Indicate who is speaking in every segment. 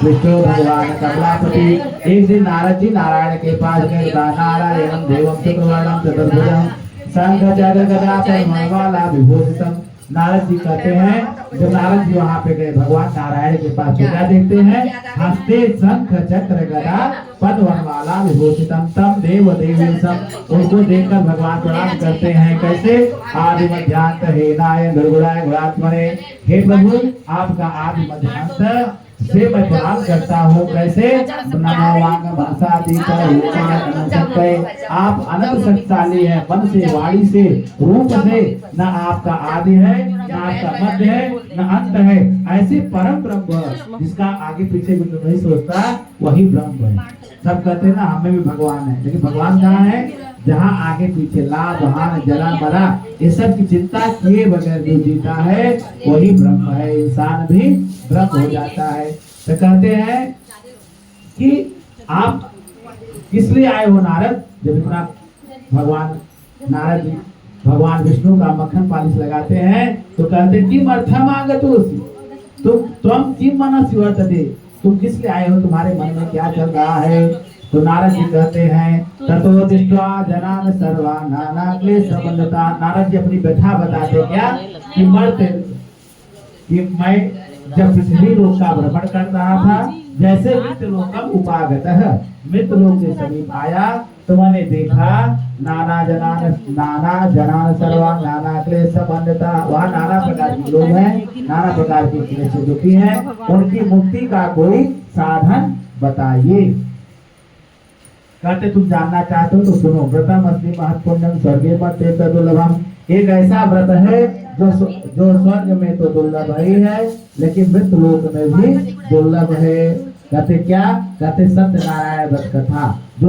Speaker 1: विष्णु भगवान कमलापति। एक दिन नारद जी नारायण के पास गए। नारायणं देवं शुक्रवर्णं चतुर्भुजं शंख चक्र गदा पद्ममाला विभूषितम्। नारद जी कहते हैं, जब नारद जी वहाँ पे गए भगवान नारायण के पास, क्या देखते हैं? हस्ते शंख चक्र गदा पद्ममाला विभूषितम् तम देव देवी सब। उनको देखकर भगवान प्रणाम करते हैं। कैसे? आदि मध्यांत हेनाय निर्गुणाय गुणात्मने। हे प्रभु, आपका आदि मध्यांत से मैं प्रणाम करता हूँ। कैसे? आप अनंत शक्तिशाली है, मन से, वाणी से, रूप से। न आपका आदि है, न आपका मध्य है, न अंत है। ऐसे परम ब्रह्म जिसका आगे पीछे कुछ नहीं सोचता, वही ब्रह्म है। सब कहते हैं ना हमें भी भगवान है, लेकिन भगवान कहाँ है? जहाँ आगे पीछे लाभ हानि जला मरा ये सब की चिंता किए बगैर जो जीता है वही ब्रह्म है। इंसान भी ब्रह्म हो जाता है। तो कहते हैं कि आप किस लिए आए हो नारद? जब इतना भगवान नारद जी भगवान विष्णु का मक्खन पालिश लगाते हैं तो कहते हैं किम अर्थम आगतोसि, तुम किम मनसि वर्तते, तुम किस लिए आए हो? तुम्हारे मन में क्या चल रहा है? तो नारद जी कहते हैं ततो दृष्ट्वा जनान सर्वान् नाना क्लेश संबंधता। नारद जी अपनी व्यथा बताते क्या कि मरते कि मैं जब पृथ्वी लोक का भ्रमण कर रहा था, जैसे मृत्यु लोकम उपागतः, मृत्यु लोक के समीप आया तो मैंने देखा नाना जनान सर्वान् नाना क्लेश संबंधता। वहाँ नाना प्रकार के लोग हैं, नाना प्रकार की क्लेश से दुखी हैं। उनकी मुक्ति का कोई साधन बताइए। कहते तुम जानना चाहते हो तो सुनो। व्रतम अस्मि महत्पुण्यम स्वर्गे मत्ते दुर्लभम। एक ऐसा व्रत है जो स्वर्ग में तो दुर्लभ ही है, लेकिन मृत्यु लोक में भी दुर्लभ है। कहते क्या? कहते सत्यनारायण व्रत कथा। जो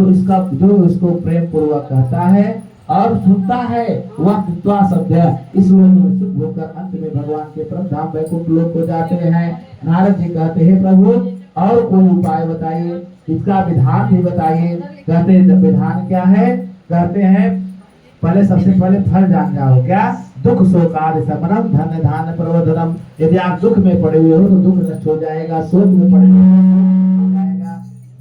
Speaker 1: इसको प्रेम पूर्वक कहता है और सुनता है वह कृत्वा सभ्य इस लोक में सुख होकर अंत में भगवान के परम धाम वैकुंठ लोक को जाते हैं। नारद जी कहते हैं प्रभु और कोई उपाय बताइए, इसका विधान भी बताइए। कहते हैं विधान क्या है? कहते हैं पहले सबसे पहले फल जान जाओ। क्या? दुख शोकादि शमनम धन्य धान्य प्रवर्धनम। यदि आप दुख में पड़े हुए हो तो दुख नष्ट हो जाएगा, शोक में पड़े हुए हो जाएगा,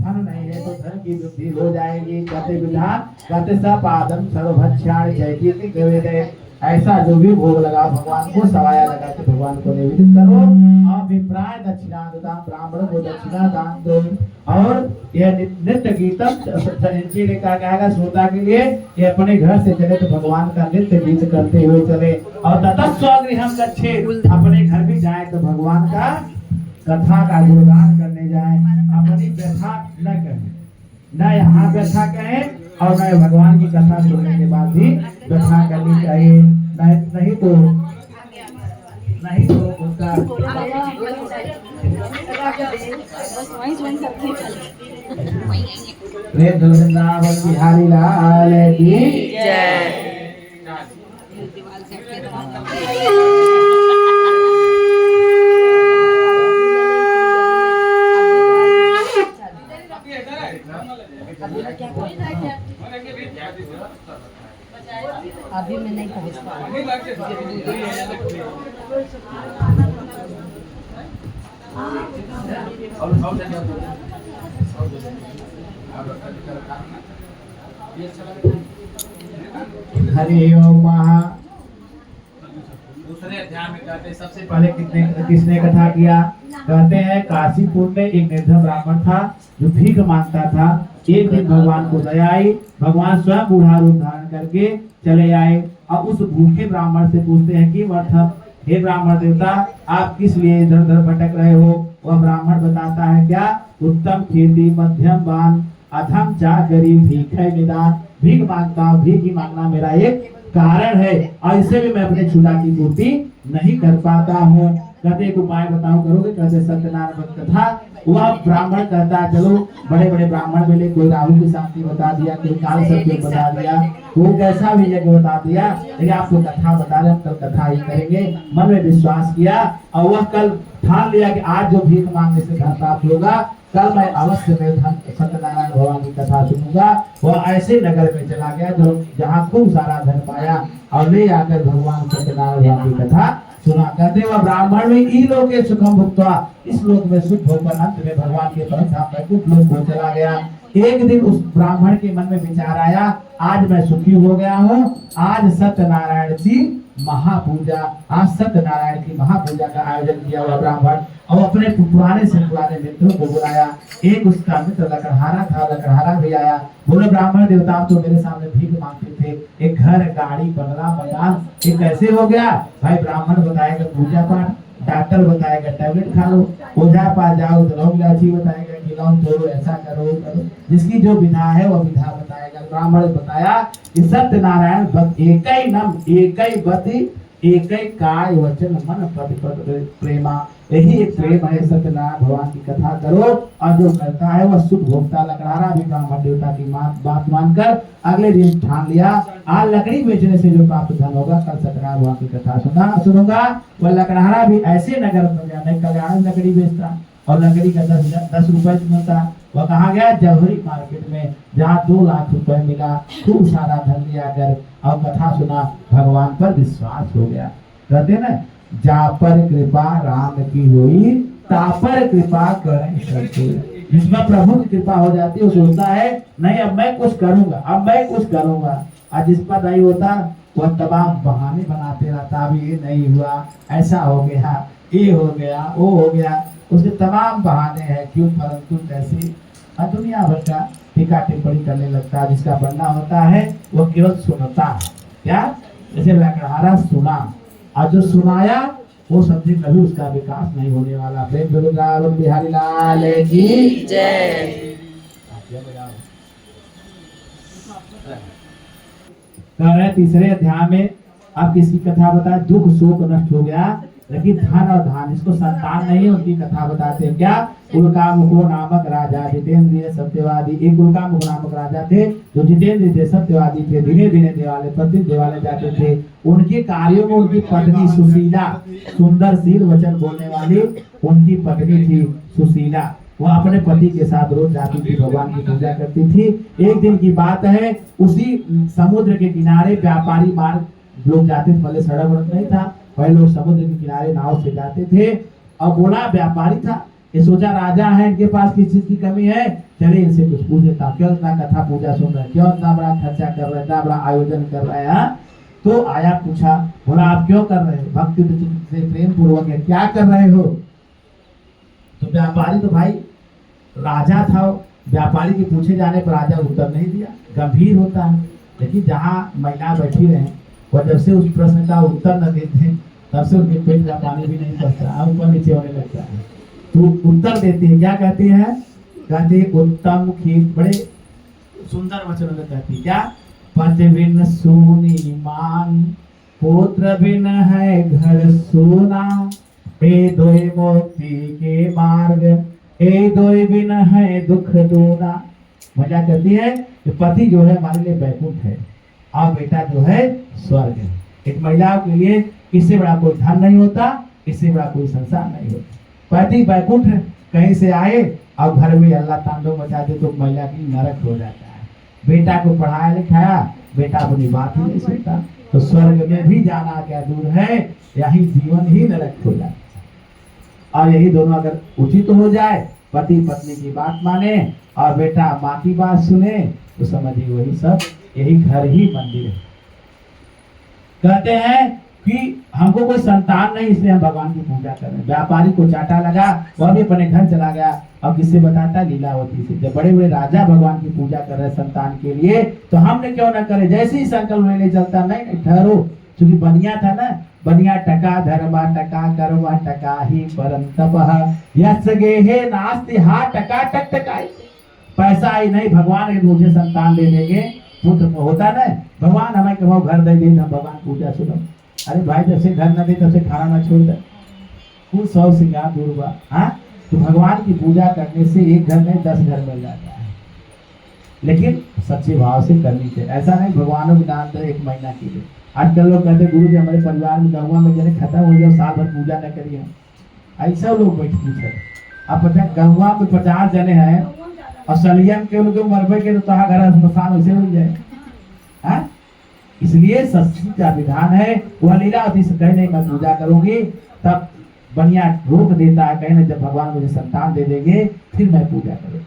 Speaker 1: धन नहीं है तो धन की वृद्धि हो जाएगी। कहते विधान, कहते सपादम सर्वभक्ष्याणि जयकीर्ति कहे। ऐसा जो भी भोग लगा भगवान को सवाया लगा के भगवान को निवेदित करो। अभिप्राय दक्षिणा दान, ब्राह्मण को दक्षिणा दान दो। और यह नित्य गीतम कहेगा श्रोता के लिए ये अपने घर से चले तो भगवान का नित्य गीत करते हुए चले। और ततस्वगृहं गच्छेत्, अपने घर भी जाए तो भगवान का कथा का गुणगान करने जाए। अपनी व्यथा न कहें, न यहाँ व्यथा कहें और न भगवान की कथा सुनने के बाद भी व्यथा करनी चाहिए। नहीं तो उसका वृंदावन बिहारी लाल की जय।
Speaker 2: अभी मैं नहीं पहुंच
Speaker 1: हरि ओम। दूसरे अध्याय में कहते हैं सबसे पहले किसने कथा किया? कहते हैं काशीपुर में एक निर्धन ब्राह्मण था जो भीख मांगता था। एक दिन भगवान को दया आई, भगवान स्वयं बूढ़ा रूप धारण करके चले आए और उस भूखे ब्राह्मण से पूछते हैं कि वर्थम, हे ब्राह्मण देवता आप किस लिए इधर उधर भटक रहे हो? वह ब्राह्मण बताता है क्या? उत्तम खेती मध्यम बान अधम चा गरीब भीख है निदान। भीख मांगता हूँ, भीख ही मांगना मेरा एक कारण है और इससे भी मैं अपने क्षुधा की पूर्ति नहीं कर पाता हूँ। कहते एक उपाय बताओ करोगे? कहते सत्यनारायण व्रत कथा। वह ब्राह्मण कहता है चलो बड़े बड़े ब्राह्मण मिले, कोई राहु की शांति बता दिया, कोई काल सत्य बता दिया, कोई कैसा भी यज्ञ बता दिया, लेकिन आपको कथा बता रहे, हम कल कथा ही करेंगे। मन में विश्वास किया और वह कल ठान लिया कि आज जो भीख मांगने से धन प्राप्त होगा कल मैं अवश्य में सत्यनारायण भगवान की कथा सुनूंगा। वह ऐसे नगर में चला गया जो जहाँ खूब सारा धन पाया और ले आकर भगवान सत्यनारायण भगवान की कथा सुना। कहते वह ब्राह्मण में ई लोके सुखम भुक्त्वा, इस लोक में सुख भोगकर अंत में भगवान के परम धाम वैकुंठ लोक को चला गया। एक दिन उस ब्राह्मण के मन में विचार आया, आज मैं सुखी हो गया हूँ, आज सत्यनारायण की महापूजा, आज सत्यनारायण की महापूजा का आयोजन किया हुआ ब्राह्मण और अपने पुराने से पुराने मित्रों को बुलाया। एक उसका मित्र लकड़हारा था, लकड़हारा भी आया। बोले ब्राह्मण देवता तो मेरे सामने भीख मांगते थे, एक घर, गाड़ी, बंगला, मकान, ये कैसे हो गया? भाई ब्राह्मण बताएगा पूजा पाठ, डॉक्टर बताएगा टैबलेट खा लो, ओझा पास जाओ तो लौंग इलायची बताएगा कि लौंग तोड़ो, ऐसा करो करो, जिसकी जो विधा है वो विधा बताएगा। ब्राह्मण बताया कि सत्यनारायण भक्त एक ही नाम, एक ही बति, एक ही काय वचन मन पद पद प्रेमा, यही एक प्रेम है। सत्यनारायण भगवान की कथा करो और जो करता है वह सुख भोगता। लकड़हारा भी ब्राह्मण देवता की बात मानकर अगले दिन ठान लिया, आज लकड़ी बेचने से जो प्राप्त धन होगा कल सत्यनारायण भगवान की कथा सुनूंगा। वह लकड़हारा भी ऐसे नगर में गया, नहीं कल्याण लकड़ी बेचता और लकड़ी का 10 रुपए मिलता। वह कहा गया जौहरी मार्केट में, जहाँ 2 लाख रुपए मिला, खूब सारा धन लिया कर और कथा सुना, भगवान पर विश्वास हो गया। कहते ना, जा पर कृपा राम की हुई, ता पर कृपा करें सब कोई। जिसमें प्रभु की कृपा हो जाती है वो सोचता है नहीं अब मैं कुछ करूंगा, अब मैं कुछ करूंगा, और जिस पर नहीं होता वह तमाम बहाने बनाते रहता, अभी ये नहीं हुआ, ऐसा हो गया, ये हो गया, वो हो गया, उसके तमाम बहाने हैं। क्यों? परंतु कैसे दुनिया भर का टीका टिप्पणी करने लगता है। जिसका बनना होता है वो केवल सुनता है। क्या? जैसे लकड़हारा सुना और जो सुनाया वो समझे कभी उसका विकास नहीं होने वाला। प्रेम बिहारी लाल की जय। कह रहे तीसरे अध्याय में अब किसकी कथा बताए? दुख शोक नष्ट हो गया, लेकिन धन और धान, इसको संतान नहीं है, उनकी कथा बताते हैं। क्या? उल्कामुको नामक राजा, जितेंद्रिय सत्यवादी। एक उल्कामुक नामक राजा थे जो जितेंद्रिय थे, सत्यवादी थे, धीरे धीरे देवालय, प्रतिदिन देवालय जाते थे। उनके कार्यों में उनकी पत्नी सुशीला, सुंदर शील वचन बोलने वाली उनकी पत्नी थी सुशीला। वह अपने पति के साथ रोज जाती थी, भगवान की पूजा करती थी। एक दिन की बात है, उसी समुद्र के किनारे व्यापारी मार्ग लोग जाते थे, पहले सड़क वड़क नहीं था, पहले लोग समुद्र के किनारे नाव से जाते थे। और बोला व्यापारी था, ये सोचा राजा है, इनके पास किस चीज की कमी है, चले इनसे कुछ पूछ लेता, क्यों इतना कथा पूजा सुन रहे, क्यों इतना बड़ा खर्चा कर रहे, इतना बड़ा आयोजन कर रहे हैं। तो आया, पूछा, बोला आप क्यों कर रहे हो? भक्ति से प्रेम पूर्वक है, क्या कर रहे हो? तो व्यापारी तो भाई राजा था, व्यापारी के पूछे जाने पर राजा उत्तर नहीं दिया, गंभीर होता है। लेकिन जहाँ महिला बैठी रहे और जब से उस प्रश्न का उत्तर न देते तब से उनके पेट का पानी भी नहीं पड़ता, ऊपर नीचे होने लगता है। तो उत्तर देती है, क्या कहती है? कहती है उत्तम खीर, बड़े सुंदर वचन में कहती, क्या? पति बिन सूनी मान, पुत्र बिन है घर सोना, ए दोए मोक्ति के मार्ग, ए दोए बिन है दुख दूना। मजा कहती है कि पति जो है हमारे लिए बैकुंठ है और बेटा जो है स्वर्ग है। एक महिला के लिए इससे बड़ा कोई धन नहीं होता, इससे बड़ा कोई संसार नहीं होता। पति बैकुंठ कहीं से आए और घर में अल्लाह तांडव मचा दे तो महिला की नरक हो जाता है। बेटा को पढ़ाया लिखाया, बेटा अपनी बात ही नहीं सुनता, तो स्वर्ग में भी जाना क्या दूर है, यही जीवन ही नरक हो जाता है। और यही दोनों अगर उचित हो जाए, पति पत्नी की बात माने और बेटा माँ की बात सुने, तो समझिए वही सब, यही घर ही मंदिर है। कहते हैं कि हमको कोई संतान नहीं, इसलिए हम भगवान की पूजा कर रहे हैं। व्यापारी को चाटा लगा, वह भी अपने घर चला गया। अब किससे बताता? लीलावती से। जब बड़े बड़े राजा भगवान की पूजा कर रहे हैं संतान के लिए, तो हमने क्यों ना करे? जैसे ही संकल्प लेने चलता, नहीं ठहरो, क्योंकि बनिया था ना, बनिया टका धर्मा टका कर्मा टका ही परम तपः, यस गेहे नास्ति हा टका टक टकाई। पैसा ही नहीं, भगवान मुझे संतान दे देंगे, पुत्र होता ना, भगवान हमें कहो घर दे दे, हम भगवान पूजा सुनो। अरे भाई जब से घर न दे तब से खाना न छोड़ दे, कुल 100 श्रृंगार दूर हुआ। हाँ, तो भगवान की पूजा करने से एक घर नहीं 10 घर मिल जाता है, लेकिन सच्चे भाव से करनी चाहिए। ऐसा नहीं भगवानों के दान दे 1 महीना के लिए। आजकल लोग कहते गुरु जी हमारे परिवार में गहुआ में जने खत्म हो गया, साल भर पूजा न करिए, ऐसा लोग बैठ पूछे। अब पता गहुआ में 50 जने हैं और सलियम के उनके मरबे के तो घर स्मशान वैसे हो जाए। हाँ, इसलिए षष्ठी का विधान है। वह लीलावती से कहने मैं पूजा करूंगी, तब बनिया रोक देता है, कहने जब भगवान मुझे संतान दे देंगे फिर मैं पूजा करूँ।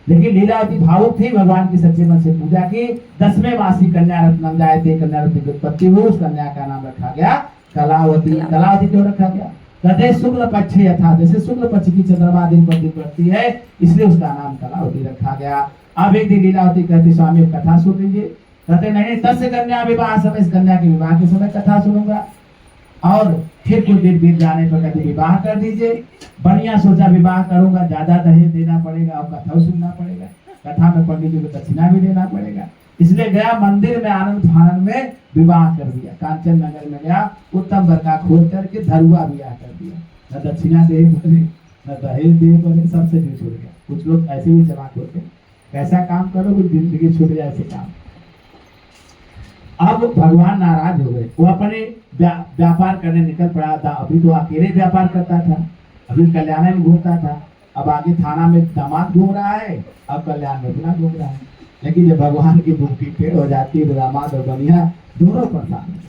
Speaker 1: लेकिन लीलावती भावुक थी, भगवान की सच्चे मन से पूजा की। 10वें मासी कन्या रत्नम जायते, कन्या रत्न की उत्पत्ति हुई। उस कन्या का नाम रखा गया कलावती। कलावती क्यों रखा गया? कहते शुक्ल पक्ष यथा, जैसे शुक्ल पक्ष की चंद्रमा दिन पर दिन बढ़ती है, इसलिए उसका नाम कलावती रखा गया। अब एक दिन लीलावती कहती स्वामी कथा सुन लीजिए। कहते नहीं, 10 कन्या विवाह समय, इस कन्या के विवाह के समय कथा सुनूंगा। और फिर कुछ दिन बीत जाने पर कहते विवाह कर दीजिए। बनिया सोचा विवाह करूंगा, ज्यादा दहेज देना पड़ेगा और कथा सुनना पड़ेगा, कथा में पंडित जी को दक्षिणा भी देना पड़ेगा। इसलिए गया मंदिर में आनंद फानंद में विवाह कर दिया। कांचन नगर में गया, उत्तम वर का खोज करके धरुआ विवाह कर दिया। न दक्षिणा दे बोले, न दहेज दे बोले, सबसे भी छूट गया। कुछ लोग ऐसे भी चालाक होते हैं, कैसा काम करो कि जिंदगी छूट जाए ऐसे काम। अब भगवान नाराज हो गए, वो अपने व्यापार करने निकल पड़ा था। अभी तो अकेले व्यापार करता था, अभी कल्याण में घूमता था। अब आगे थाना में दामाद घूम रहा है, अब कल्याण में अपना घूम रहा है। लेकिन जब भगवान की भूखी पेड़ हो जाती है तो दामाद और बनिया दोनों परेशान।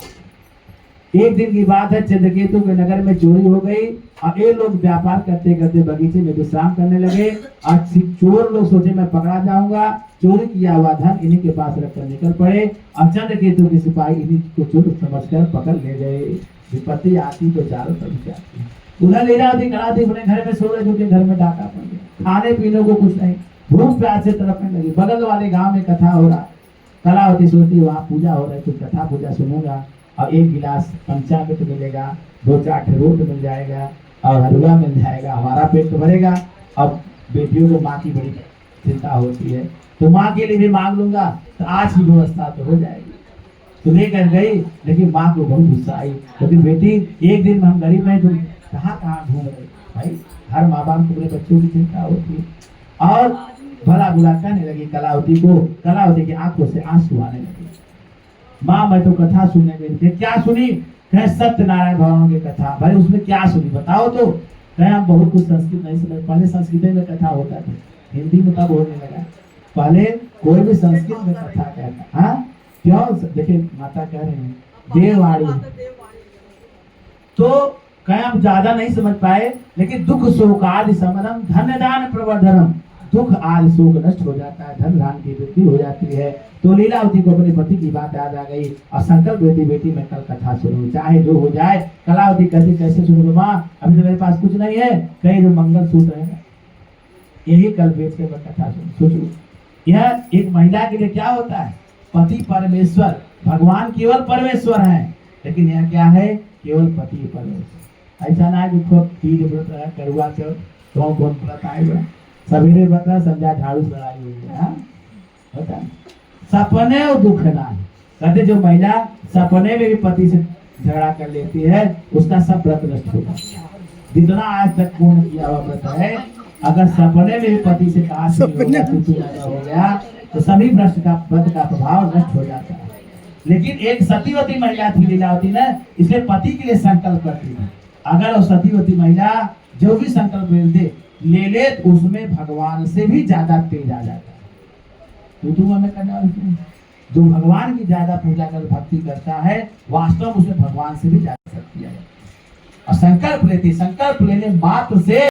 Speaker 1: एक दिन की बात है, चित्रकेतु के नगर में चोरी हो गई और ये लोग व्यापार करते करते बगीचे में विश्राम करने लगे। और चोर लोग सोचे मैं पकड़ा जाऊंगा, चोरी किया हुआ धन इन्हीं के पास रखकर निकल पड़े। और चंद्रकेतु के सिपाही इन्हीं को चोर समझकर पकड़ ले गए। विपत्ति आती तो चारों तरफ जाती है। उधर लीलावती कलावती अपने घर में सो रहे, जो घर में डाका पड़ गया, खाने पीने को कुछ नहीं, भूख प्यास से तड़पने लगी। बगल वाले गांव में कथा हो रहा, कलावती सोचती वहाँ पूजा हो रही, कुछ कथा पूजा सुनूंगा और एक गिलास पंचामृत मिलेगा, 2-4 ठेरोट मिल जाएगा और हलवा मिल जाएगा, हमारा पेट तो भरेगा। अब बेटियों को माँ की बड़ी चिंता होती है, तो माँ के लिए भी मांग लूंगा तो आज की व्यवस्था तो हो जाएगी। तो लेकर गई, लेकिन माँ को बहुत गुस्सा आई। लेकिन बेटी एक दिन में हम गरीब हैं, तुम कहाँ कहाँ घूम रहे भाई? हर माँ बाप को अपने बच्चों की चिंता होती है। और भला बुला कहने लगी कलावती को। कलावती की आंखों से आंसू आने लगे। माँ मैं तो कथा सुनने गई थी। क्या सुनी? कहे सत्यनारायण भगवान की कथा। भाई उसमें क्या सुनी बताओ तो। कहे हम बहुत कुछ संस्कृत नहीं समझ, पहले संस्कृत में कथा होता था, हिंदी में तब होने लगा। पहले कोई भी संस्कृत में कथा कहता। हाँ क्यों? देखिए माता कह रहे हैं देववाणी, तो कहे हम ज्यादा नहीं समझ पाए। लेकिन दुख शोक आदि समरम धन्य दान प्रवर्धनम, दुख आदि शोक नष्ट हो जाता है, धन धान की वृद्धि हो जाती है। तो लीलावती को अपने पति की बात याद आ गई और संकल्प बेटी बेटी मैं कल कथा सुनूं, चाहे जो हो जाए। कलावती कहती कैसे सुनूं माँ, अभी तो मेरे पास कुछ नहीं है, कहीं जो मंगल सूत्र है यही कल बेच के मैं कथा सोचूं। यह एक महिला के लिए क्या होता है? पति परमेश्वर, भगवान केवल परमेश्वर है, लेकिन यह क्या है? केवल पति परमेश्वर। ऐसा ना है कि खूब तीज व्रत है, करुआ चौथ, कौन कौन व्रत आएगा, सवेरे बता संध्या झाड़ू लड़ाई हुई है। होता है सपने और दुख ना है। कहते जो महिला सपने में भी पति से झगड़ा कर लेती है उसका सब व्रत नष्ट होगा। जितना आज तक पूर्ण किया हुआ व्रत है, अगर सपने में भी पति से कहा हो गया तो सभी व्रत का प्रभाव नष्ट हो जाता है। लेकिन एक सतीवती महिला थी लीलावती ने, इसलिए पति के लिए संकल्प करती थी। अगर वो सतीवती महिला जो भी संकल्प ले ले तो उसमें भगवान से भी ज्यादा तेज आ जाता है। तो हमें करने वाली जो भगवान की ज्यादा पूजा कर भक्ति करता है, वास्तव में उसमें भगवान से भी ज्यादा शक्ति है। और संकल्प लेती, संकल्प लेने मात्र से